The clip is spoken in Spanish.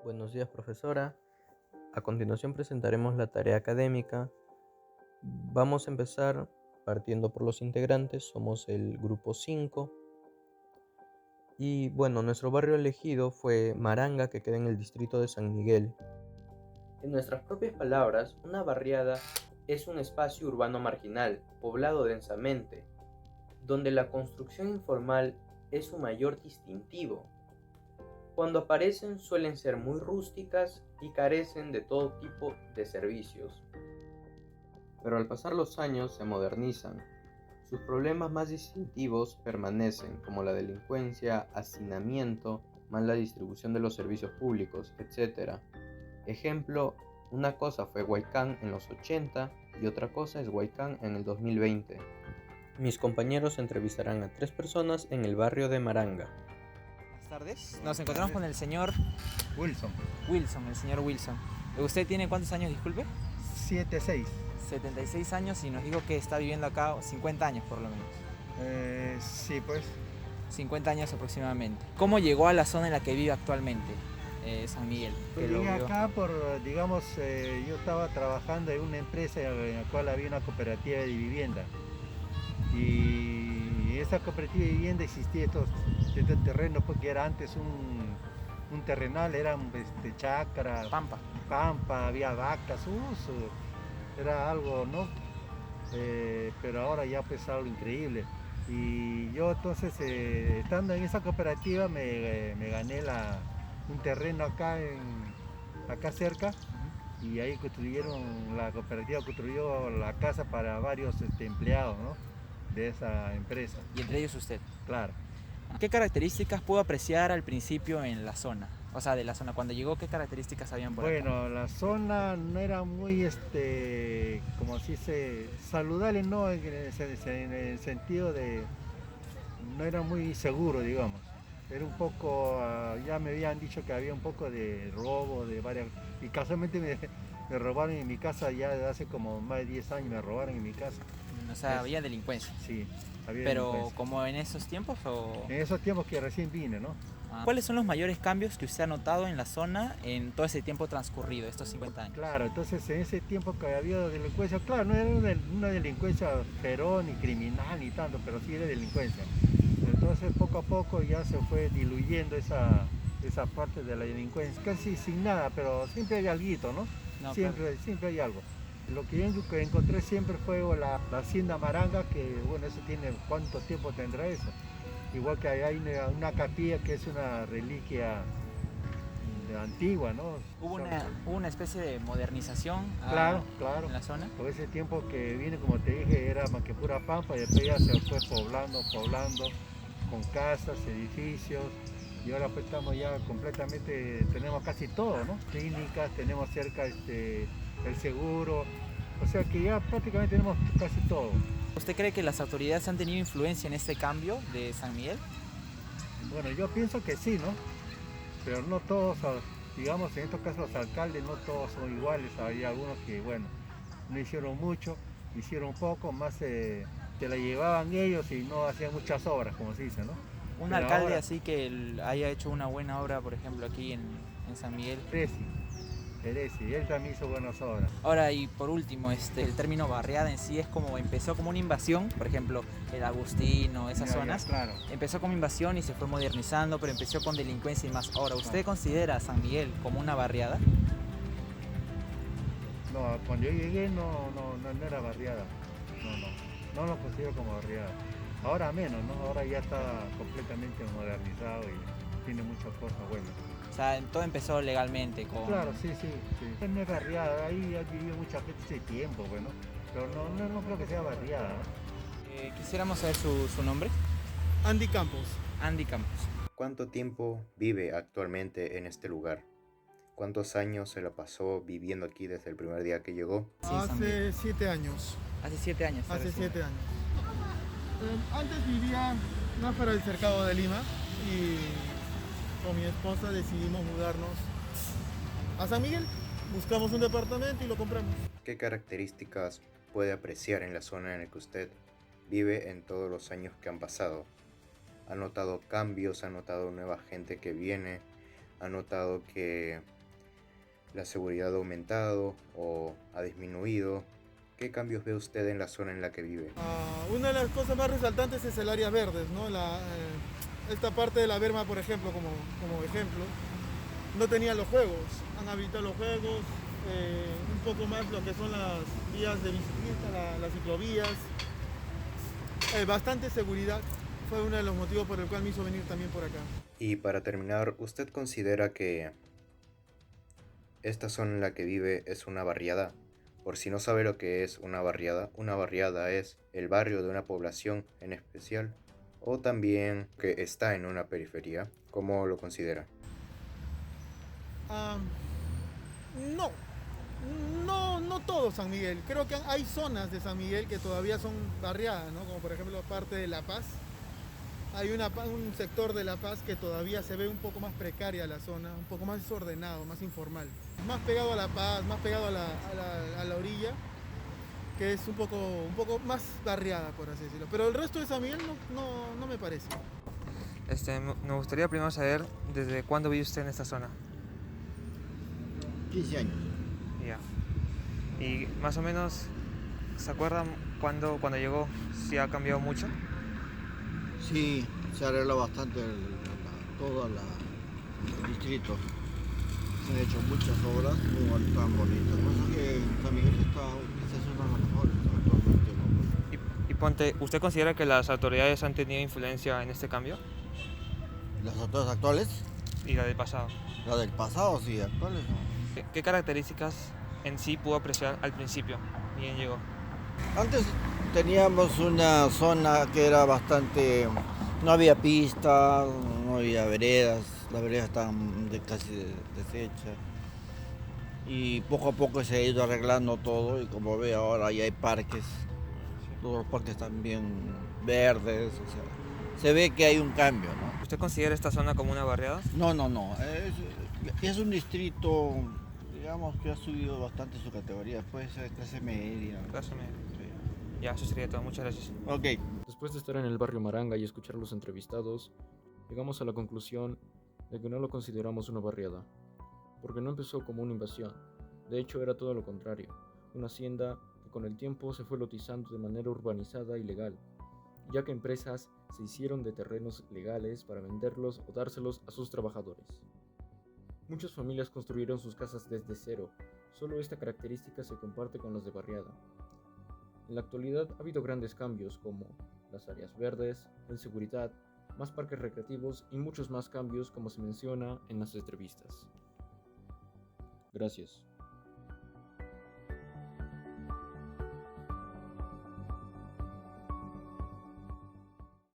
Buenos días, profesora. A continuación presentaremos la tarea académica. Vamos a empezar partiendo por los integrantes. Somos el grupo 5. Y bueno, nuestro barrio elegido fue Maranga, que queda en el distrito de San Miguel. En nuestras propias palabras, una barriada es un espacio urbano marginal, poblado densamente, donde la construcción informal es su mayor distintivo. Cuando aparecen suelen ser muy rústicas y carecen de todo tipo de servicios. Pero al pasar los años se modernizan. Sus problemas más distintivos permanecen, como la delincuencia, hacinamiento, mala distribución de los servicios públicos, etc. Ejemplo, una cosa fue Huaycán en los 80 y otra cosa es Huaycán en el 2020. Mis compañeros entrevistarán a 3 personas en el barrio de Maranga. Buenas tardes. Nos encontramos con el señor Wilson, Wilson, el señor Wilson. ¿Usted tiene cuántos años, disculpe? 7-6. 76 años y nos dijo que está viviendo acá 50 años por lo menos. Sí, pues. 50 años aproximadamente. ¿Cómo llegó a la zona en la que vive actualmente, San Miguel? Pues llegué acá por, digamos, yo estaba trabajando en una empresa en la cual había una cooperativa de vivienda. Y esa cooperativa de vivienda existía este terreno, porque era antes un terrenal, eran chacra, pampa, había vacas, era algo, ¿no? Pero ahora ya pues algo increíble. Y yo entonces, estando en esa cooperativa, me gané un terreno acá cerca, y ahí la cooperativa construyó la casa para varios empleados, ¿no?, de esa empresa. Y entre ellos usted. Claro. ¿Qué características pudo apreciar al principio en la zona? O sea, de la zona, cuando llegó, ¿qué características habían por acá? Bueno, la zona no era muy, como se dice, saludable, ¿no? En el sentido de, no era muy seguro, digamos. Era un poco, ya me habían dicho que había un poco de robo, y casualmente me robaron en mi casa ya desde hace como más de 10 años, me robaron en mi casa. O sea, había delincuencia. Sí, había ¿Pero delincuencia. como en esos tiempos o...? En esos tiempos que recién vine, ¿no? ¿Cuáles son los mayores cambios que usted ha notado en la zona en todo ese tiempo transcurrido, estos 50 años? Claro, entonces en ese tiempo que había delincuencia, claro, no era una delincuencia feroz ni criminal ni tanto, pero sí era delincuencia. Entonces poco a poco ya se fue diluyendo esa parte de la delincuencia, casi sin nada, pero siempre hay alguito, ¿no? Siempre hay algo. Lo que yo encontré siempre fue la hacienda Maranga, que bueno, eso tiene, ¿cuánto tiempo tendrá eso? Igual que hay una capilla que es una reliquia antigua, ¿no? Hubo una especie de modernización claro. en la zona. Por ese tiempo que vine, como te dije, era más que pura pampa, y después ya se fue poblando, con casas, edificios, y ahora pues estamos ya completamente, tenemos casi todo, ¿no? Clínicas, tenemos cerca el seguro, o sea que ya prácticamente tenemos casi todo. ¿Usted cree que las autoridades han tenido influencia en este cambio de San Miguel? Bueno, yo pienso que sí, ¿no? Pero no todos, digamos, en estos casos los alcaldes no todos son iguales. Hay algunos que, bueno, no hicieron mucho, hicieron poco, más se la llevaban ellos y no hacían muchas obras, como se dice, ¿no? Un alcalde así que haya hecho una buena obra, por ejemplo, aquí en San Miguel. Sí, él también hizo buenas obras. Ahora, y por último, el término barriada en sí empezó como una invasión, por ejemplo, el Agustino, esas zonas. Claro. Empezó como invasión y se fue modernizando, pero empezó con delincuencia y más. Ahora, ¿usted considera a San Miguel como una barriada? No, cuando yo llegué no era barriada. No lo considero como barriada. Ahora menos, ¿no? Ahora ya está completamente modernizado y tiene muchas cosas buenas. O sea, todo empezó legalmente con... Claro, sí. No es barriada, ahí ha vivido mucha gente ese tiempo, bueno, pero no creo que sea barriada, ¿no? Quisiéramos saber su nombre. Andy Campos. Andy Campos. ¿Cuánto tiempo vive actualmente en este lugar? ¿Cuántos años se la pasó viviendo aquí desde el primer día que llegó? Sí, hace 7 años. Hace 7 años. Hace 7 años. Antes vivía afuera del cercado de Lima y con mi esposa decidimos mudarnos a San Miguel. Buscamos un departamento y lo compramos. ¿Qué características puede apreciar en la zona en la que usted vive en todos los años que han pasado? ¿Ha notado cambios? ¿Ha notado nueva gente que viene? ¿Ha notado que ¿La seguridad ha aumentado o ha disminuido? ¿Qué cambios ve usted en la zona en la que vive? Una de las cosas más resaltantes es el área verdes, ¿no? Esta parte de la Berma, por ejemplo, como ejemplo, no tenía los juegos. Han habilitado los juegos, un poco más lo que son las vías de bicicleta, las ciclovías. Bastante seguridad. Fue uno de los motivos por el cual me hizo venir también por acá. Y para terminar, ¿usted considera que esta zona en la que vive es una barriada? Por si no sabe lo que es una barriada es el barrio de una población en especial o también que está en una periferia. ¿Cómo lo considera? No, no todo San Miguel. Creo que hay zonas de San Miguel que todavía son barriadas, ¿no? Como por ejemplo parte de La Paz. Hay un sector de La Paz que todavía se ve un poco más precaria la zona, un poco más desordenado, más informal. Más pegado a La Paz, más pegado a la orilla, que es un poco más barriada, por así decirlo. Pero el resto de San Miguel no me parece. Me gustaría primero saber desde cuándo vive usted en esta zona. 15 años. Ya. Y más o menos, ¿se acuerdan cuando llegó? ¿Si ha cambiado mucho? Sí, se arregla bastante todo el distrito. Se han hecho muchas obras muy tan bonitas. Cosa que San Miguel quizás es una de las mejores actualmente, ¿no? Y ponte, ¿usted considera que las autoridades han tenido influencia en este cambio? Las autoridades actuales, ¿Y la del pasado? las del pasado sí, actuales no. ¿Qué características en sí pudo apreciar al principio? Bien llegó. Antes teníamos una zona que era bastante... No había pistas, no había veredas, las veredas estaban casi deshechas. Y poco a poco se ha ido arreglando todo y como ve ahora ya hay parques. Todos los parques están bien verdes, o sea, se ve que hay un cambio, ¿no? ¿Usted considera esta zona como una barriada? No, es un distrito, digamos, que ha subido bastante su categoría, puede ser clase media. Clase media. Ya, eso sería todo. Muchas gracias. Ok. Después de estar en el barrio Maranga y escuchar a los entrevistados, llegamos a la conclusión de que no lo consideramos una barriada, porque no empezó como una invasión. De hecho, era todo lo contrario, una hacienda que con el tiempo se fue lotizando de manera urbanizada y legal, ya que empresas se hicieron de terrenos legales para venderlos o dárselos a sus trabajadores. Muchas familias construyeron sus casas desde cero, solo esta característica se comparte con las de barriada. En la actualidad ha habido grandes cambios como las áreas verdes, la inseguridad, más parques recreativos y muchos más cambios como se menciona en las entrevistas. Gracias.